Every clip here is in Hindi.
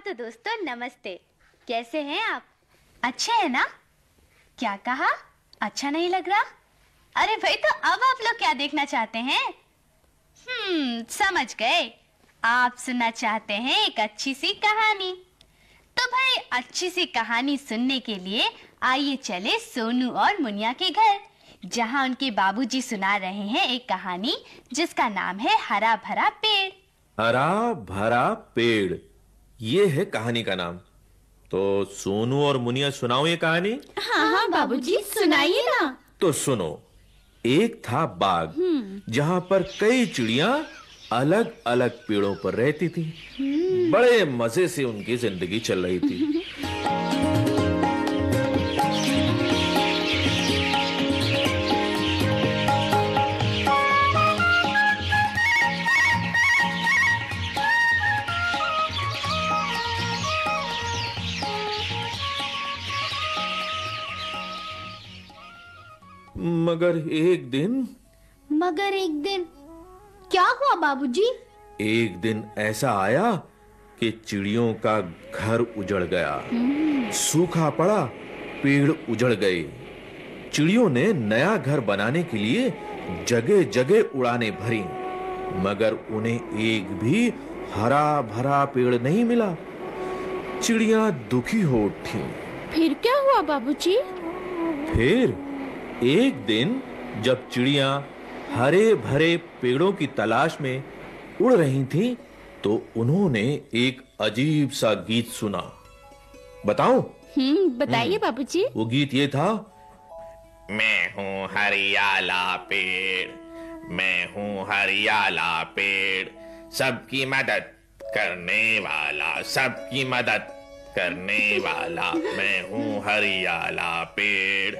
तो दोस्तों नमस्ते। कैसे हैं आप? अच्छे हैं ना? क्या कहा? अच्छा नहीं लग रहा? अरे भाई, तो अब आप लोग क्या देखना चाहते हैं? समझ गए। आप सुनना चाहते हैं एक अच्छी सी कहानी। तो भाई, अच्छी सी कहानी सुनने के लिए आइए चले सोनू और मुनिया के घर, जहां उनके बाबूजी सुना रहे हैं एक कहानी जिसका नाम है हरा भरा पेड़। हरा भरा पेड़, ये है कहानी का नाम। तो सोनू और मुनिया सुनाओ ये कहानी। हाँ हाँ बाबूजी, सुनाइए ना। तो सुनो। एक था बाग, जहां पर कई चिड़िया अलग अलग पेड़ों पर रहती थी। बड़े मजे से उनकी जिंदगी चल रही थी। मगर एक दिन क्या हुआ बाबूजी? एक दिन ऐसा आया कि चिड़ियों का घर उजड़ गया। सूखा पड़ा, पेड़ उजड़ गए। चिड़ियों ने नया घर बनाने के लिए जगह जगह उड़ानें भरी, मगर उन्हें एक भी हरा भरा पेड़ नहीं मिला। चिड़िया दुखी हो उठी। फिर क्या हुआ बाबूजी? फिर एक दिन जब चिड़िया हरे भरे पेड़ों की तलाश में उड़ रही थीं, तो उन्होंने एक अजीब सा गीत सुना। बताऊं? बताइए बाबूजी। वो गीत ये था। मैं हूँ हरियाला पेड़, मैं हूँ हरियाला पेड़, सबकी मदद करने वाला, सबकी मदद करने वाला। मैं हूँ हरियाला पेड़,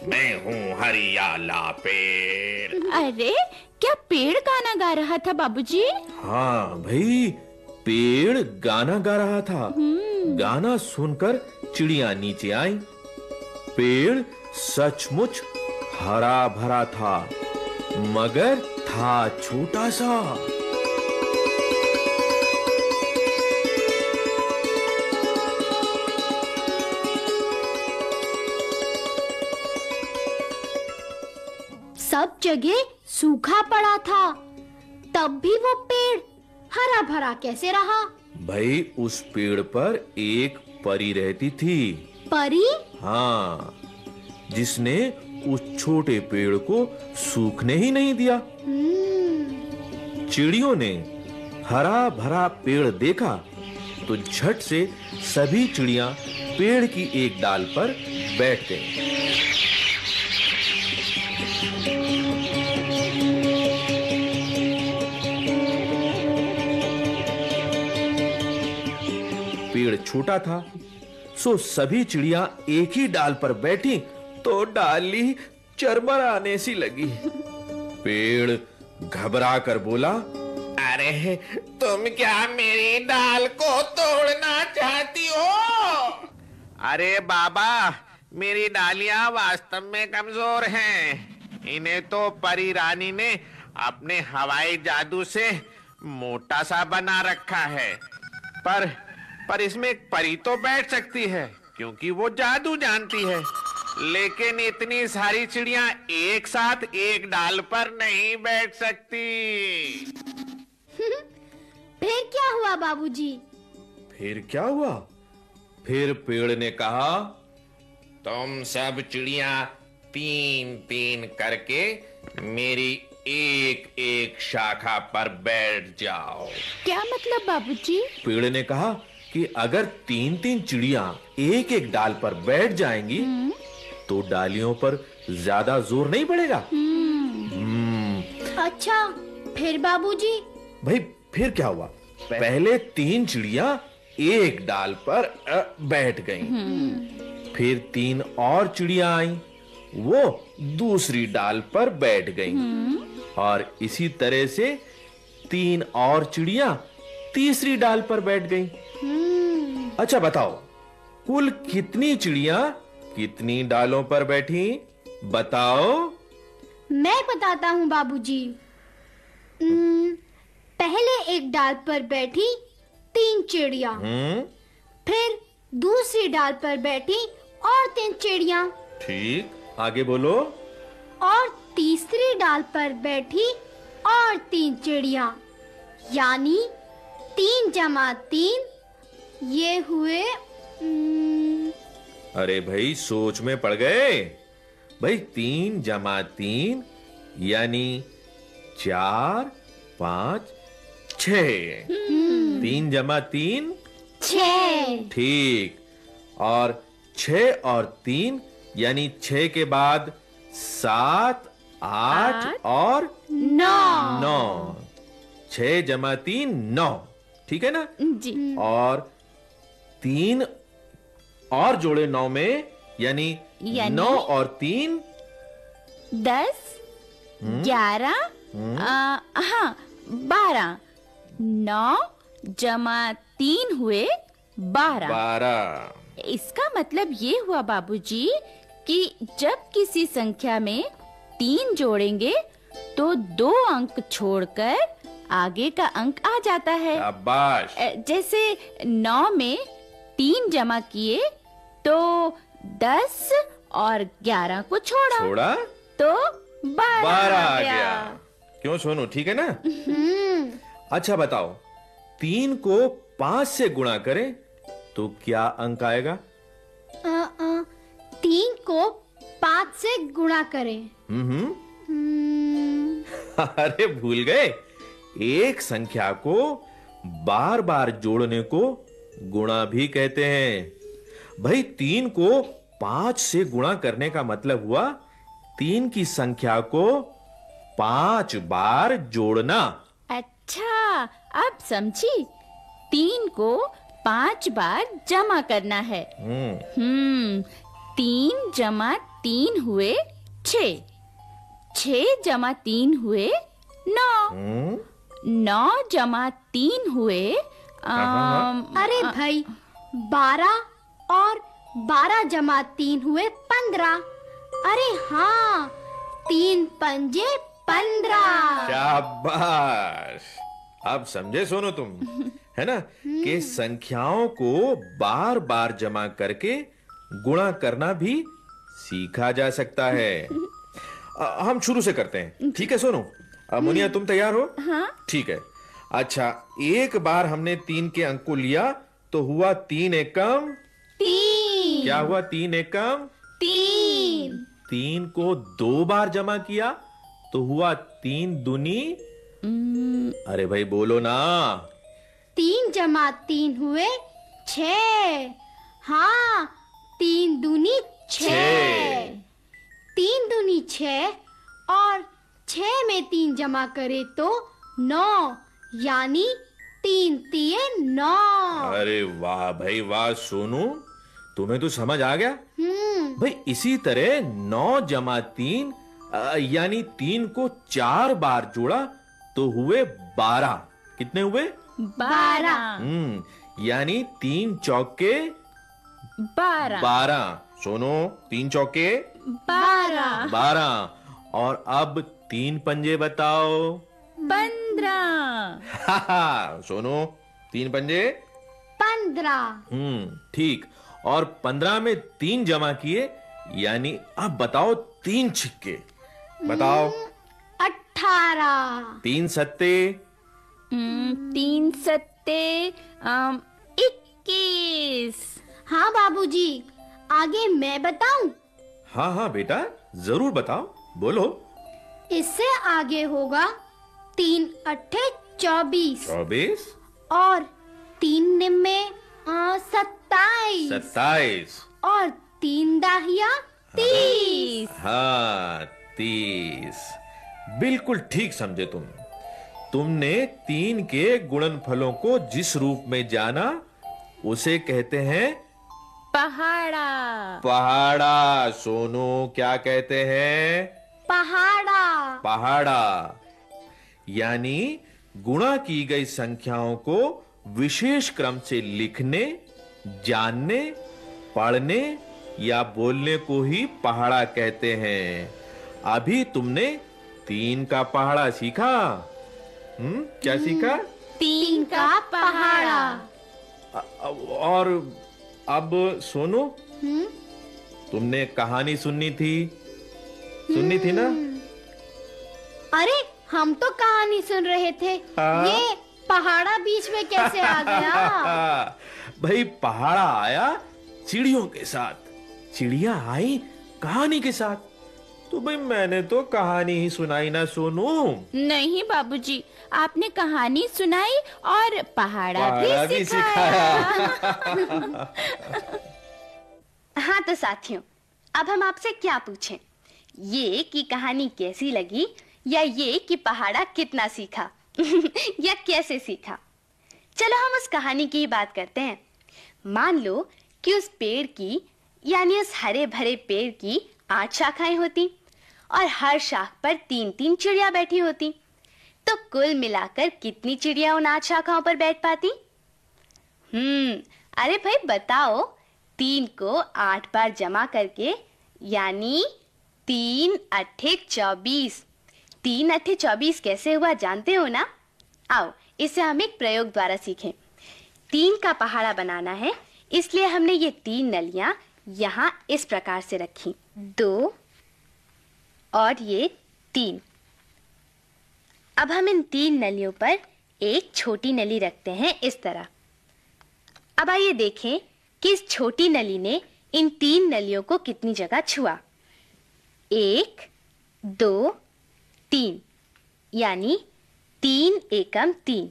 मैं हूँ हरियाला पेड़। अरे, क्या पेड़ गाना गा रहा था बाबूजी? हाँ भाई, पेड़ गाना गा रहा था। गाना सुनकर चिड़िया नीचे आई। पेड़ सचमुच हरा भरा था, मगर था छोटा सा। सब जगह सूखा पड़ा था, तब भी वो पेड़ हरा भरा कैसे रहा? भाई, उस पेड़ पर एक परी रहती थी। परी? हाँ, जिसने उस छोटे पेड़ को सूखने ही नहीं दिया। चिड़ियों ने हरा भरा पेड़ देखा तो झट से सभी चिड़िया पेड़ की एक डाल पर बैठ गईं। पेड़ छोटा था, सो सभी चिड़िया एक ही डाल पर बैठी तो डाली चरमराने सी लगी। पेड़ घबरा कर बोला, अरे, तुम क्या मेरी डाल को तोड़ना चाहती हो? अरे बाबा, मेरी डालियां वास्तव में कमजोर हैं। इन्हें तो परी रानी ने अपने हवाई जादू से मोटा सा बना रखा है। पर इसमें एक परी तो बैठ सकती है, क्योंकि वो जादू जानती है। लेकिन इतनी सारी चिड़ियां एक साथ एक डाल पर नहीं बैठ सकती। फिर क्या हुआ बाबूजी? फिर क्या हुआ? फिर पेड़ ने कहा, तुम सब चिड़ियां तीन तीन करके मेरी एक एक शाखा पर बैठ जाओ। क्या मतलब बाबूजी? पेड़ ने कहा कि अगर तीन तीन चिड़िया एक एक डाल पर बैठ जाएंगी तो डालियों पर ज्यादा जोर नहीं पड़ेगा। अच्छा, फिर बाबूजी? भाई, फिर क्या हुआ? पहले तीन चिड़िया एक डाल पर बैठ गईं। फिर तीन और चिड़िया आईं, वो दूसरी डाल पर बैठ गईं। और इसी तरह से तीन और चिड़िया तीसरी डाल पर बैठ गईं। अच्छा बताओ, कुल कितनी चिड़िया कितनी डालों पर बैठी? बताओ। मैं बताता हूँ बाबूजी। पहले एक डाल पर बैठी 3 चिड़िया, फिर दूसरी डाल पर बैठी और 3 चिड़िया, ठीक, आगे बोलो। और तीसरी डाल पर बैठी और 3 चिड़िया, यानी 3 जमा 3, ये हुए अरे भाई सोच में पड़ गए। भाई 3 जमा 3 यानी 4, 5, 6। 3 जमा 3 6। ठीक, और 6 और 3 यानी 6 के बाद 7, 8 और 9। 6 जमा 3 9, ठीक है ना जी। और 3 और जोड़े 9 में यानी 9 और 3 10, 11, हाँ 12। 9 जमा 3 हुए 12। 12। इसका मतलब ये हुआ बाबूजी कि जब किसी संख्या में 3 जोड़ेंगे तो 2 अंक छोड़कर आगे का अंक आ जाता है। शाबाश। जैसे 9 में 3 जमा किए तो 10 और 11 को छोड़ा तो 12 आ गया। क्यों सोनू, ठीक है ना? अच्छा बताओ, 3 को 5 से गुणा करें तो क्या अंक आएगा? 3 को 5 से गुणा करें। अरे भूल गए, एक संख्या को बार बार जोड़ने को गुणा भी कहते हैं। भाई 3 को 5 से गुणा करने का मतलब हुआ 3 की संख्या को 5 बार जोड़ना। अच्छा, अब समझी। 3 को 5 बार जमा करना है। 3 जमा 3 हुए 6। 6 जमा 3 हुए 9। 9 जमा 3 हुए अरे भाई 12 और 12 जमा 3 हुए 15। अरे हाँ, 3 पंजे 15। शाबाश। अब समझे सोनू तुम, है ना, कि संख्याओं को बार बार जमा करके गुणा करना भी सीखा जा सकता है। हम शुरू से करते हैं, ठीक है सोनू? मुनिया तुम तैयार हो? हाँ। ठीक है। अच्छा, एक बार हमने 3 के अंक को लिया तो हुआ 3 एकम 3। क्या हुआ? 3 एकम 3। 3 को 2 बार जमा किया तो हुआ 3 दूनी। अरे भाई बोलो ना। 3 जमा 3 हुए 6। हाँ, 3 दूनी 6। 3 दूनी 6 और 6 में 3 जमा करे तो 9, यानी 3 तिये 9। अरे वाह भाई वाह सोनू, तुम्हें तो समझ आ गया। भाई इसी तरह 9 जमा 3 यानी 3 को 4 बार जोड़ा तो हुए 12। कितने हुए? 12। यानी 3 चौके 12। सोनो, 3 चौके 12। और अब 3 पंजे बताओ। 15। सोनो, 3 पंजे 15। ठीक। और 15 में 3 जमा किए यानी अब बताओ 3 छिक्के बताओ। 18। 3 सत्ते 3 सत्ते 21। हाँ बाबूजी, आगे मैं बताऊं? हाँ हाँ बेटा, जरूर बताओ, बोलो। इससे आगे होगा 3 अट्ठे 24 24 और 3 निम्मे 27 27 और 3 दाहिया 30। हाँ 30। बिल्कुल ठीक समझे तुम। तुमने 3 के गुणनफलों को जिस रूप में जाना उसे कहते हैं पहाड़ा। पहाड़ा। सोनू, क्या कहते हैं? पहाड़ा। पहाड़ा। यानी गुणा की गई संख्याओं को विशेष क्रम से लिखने, जानने, पढ़ने या बोलने को ही पहाड़ा कहते हैं। अभी तुमने 3 का पहाड़ा सीखा। क्या सीखा? 3 का पहाड़ा। और अब सोनू, तुमने कहानी सुननी थी ना? अरे हम तो कहानी सुन रहे थे। हाँ? ये पहाड़ा बीच में कैसे आ गया? भाई पहाड़ा आया चिड़ियों के साथ, चिड़िया आई कहानी के साथ। तो भाई मैंने तो कहानी ही सुनाई ना सोनू। नहीं बाबूजी, आपने कहानी सुनाई और पहाड़ा भी सिखाया। हाँ तो साथियों, अब हम आपसे क्या पूछें? ये कि कहानी कैसी लगी, या ये कि पहाड़ा कितना सीखा या कैसे सीखा? चलो हम उस कहानी की ही बात करते हैं। मान लो कि उस पेड़ की, यानी उस हरे भरे पेड़ की 8 शाखाएं होती और हर शाख पर 3-3 चिड़िया बैठी होती, तो कुल मिलाकर कितनी चिड़िया उन 8 शाखाओं पर बैठ पाती? अरे भाई बताओ, 3 को 8 बार जमा करके, यानी 3 अट्ठे 24। 3 अट्ठे 24 कैसे हुआ जानते हो ना? आओ इसे हम एक प्रयोग द्वारा सीखें। 3 का पहाड़ा बनाना है, इसलिए हमने ये 3 नलियां यहाँ इस प्रकार से रखी, 2 और ये 3। अब हम इन 3 नलियों पर एक छोटी नली रखते हैं इस तरह। अब आइए देखें कि इस छोटी नली ने इन 3 नलियों को कितनी जगह छुआ। 1 2 3, यानी 3 एकम 3।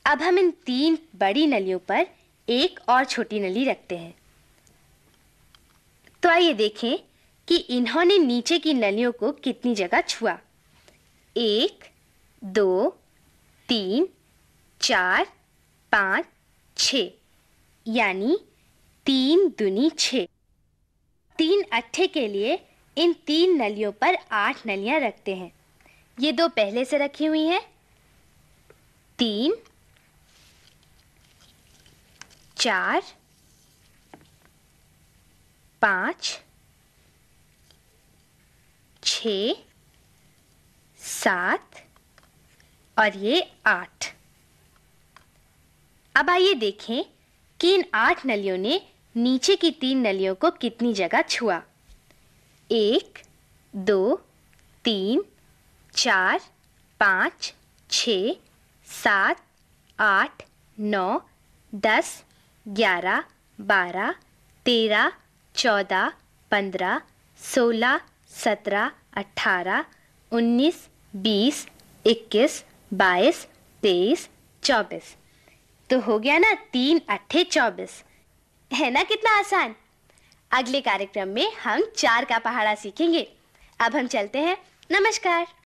अब हम इन 3 बड़ी नलियों पर एक और छोटी नली रखते हैं। तो आइए देखें कि इन्होंने नीचे की नलियों को कितनी जगह छुआ। 1 2 3 4 5 6, यानी 3 दूनी 6। 3 अट्ठे के लिए इन 3 नलियों पर 8 नलियां रखते हैं। ये 2 पहले से रखी हुई हैं। 3 4 5 6 7 और ये 8। अब आइए देखें कि इन 8 नलियों ने नीचे की 3 नलियों को कितनी जगह छुआ। 1 2 3 4 5 6 7 8 9 10 11 12 13 14 15 16 17 18 19 20 21 22 23 24। तो हो गया ना 3 अट्ठे 24। है ना कितना आसान? अगले कार्यक्रम में हम 4 का पहाड़ा सीखेंगे। अब हम चलते हैं। नमस्कार।